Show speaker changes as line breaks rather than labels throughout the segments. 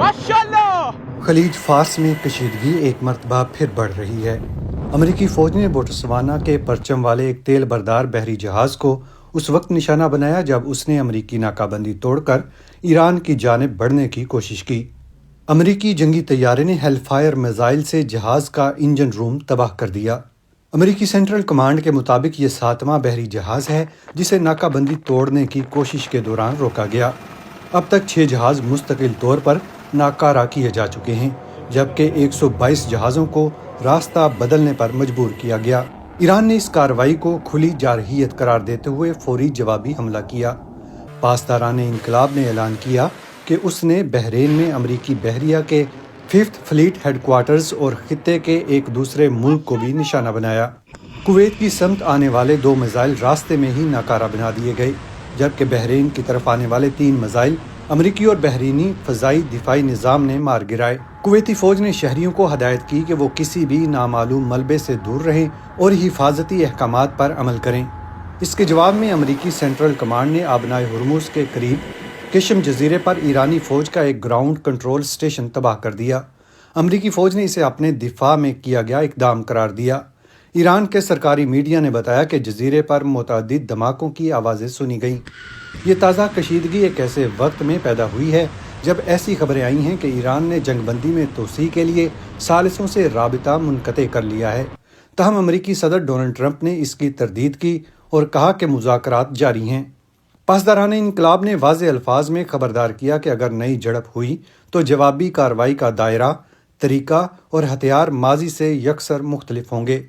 خلیج فارس میں کشیدگی ایک مرتبہ پھر بڑھ رہی ہے۔ امریکی فوج نے بوٹسوانا کے پرچم والے ایک تیل بردار بحری جہاز کو اس وقت نشانہ بنایا جب اس نے امریکی ناکہ بندی توڑ کر ایران کی جانب بڑھنے کی کوشش کی۔ امریکی جنگی طیارے نے ہیل فائر میزائل سے جہاز کا انجن روم تباہ کر دیا۔ امریکی سینٹرل کمانڈ کے مطابق یہ 7واں بحری جہاز ہے جسے ناکہ بندی توڑنے کی کوشش کے دوران روکا گیا۔ اب تک 6 جہاز مستقل طور پر ناکارہ کیے جا چکے ہیں، جبکہ 122 جہازوں کو راستہ بدلنے پر مجبور کیا گیا۔ ایران نے اس کارروائی کو کھلی جارحیت قرار دیتے ہوئے فوری جوابی حملہ کیا۔ پاسداران انقلاب نے اعلان کیا کہ اس نے بحرین میں امریکی بحریہ کے 5th فلیٹ ہیڈ کوارٹرز اور خطے کے ایک دوسرے ملک کو بھی نشانہ بنایا۔ کویت کی سمت آنے والے 2 میزائل راستے میں ہی ناکارہ بنا دیے گئے، جبکہ بحرین کی طرف آنے والے 3 میزائل امریکی اور بحرینی فضائی دفاعی نظام نے مار گرائے۔ کویتی فوج نے شہریوں کو ہدایت کی کہ وہ کسی بھی نامعلوم ملبے سے دور رہیں اور حفاظتی احکامات پر عمل کریں۔ اس کے جواب میں امریکی سینٹرل کمانڈ نے آبنائے ہرمز کے قریب کشم جزیرے پر ایرانی فوج کا ایک گراؤنڈ کنٹرول سٹیشن تباہ کر دیا۔ امریکی فوج نے اسے اپنے دفاع میں کیا گیا اقدام قرار دیا۔ ایران کے سرکاری میڈیا نے بتایا کہ جزیرے پر متعدد دھماکوں کی آوازیں سنی گئیں۔ یہ تازہ کشیدگی ایک ایسے وقت میں پیدا ہوئی ہے جب ایسی خبریں آئی ہیں کہ ایران نے جنگ بندی میں توسیع کے لیے ثالثوں سے رابطہ منقطع کر لیا ہے۔ تاہم امریکی صدر ڈونلڈ ٹرمپ نے اس کی تردید کی اور کہا کہ مذاکرات جاری ہیں۔ پاسداران انقلاب نے واضح الفاظ میں خبردار کیا کہ اگر نئی جھڑپ ہوئی تو جوابی کارروائی کا دائرہ، طریقہ اور ہتھیار ماضی سے یکسر مختلف ہوں گے۔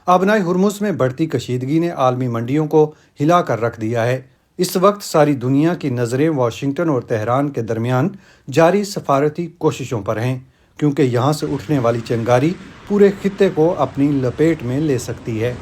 آبنائے ہرمز میں بڑھتی کشیدگی نے عالمی منڈیوں کو ہلا کر رکھ دیا ہے۔ اس وقت ساری دنیا کی نظریں واشنگٹن اور تہران کے درمیان جاری سفارتی کوششوں پر ہیں، کیونکہ یہاں سے اٹھنے والی چنگاری پورے خطے کو اپنی لپیٹ میں لے سکتی ہے۔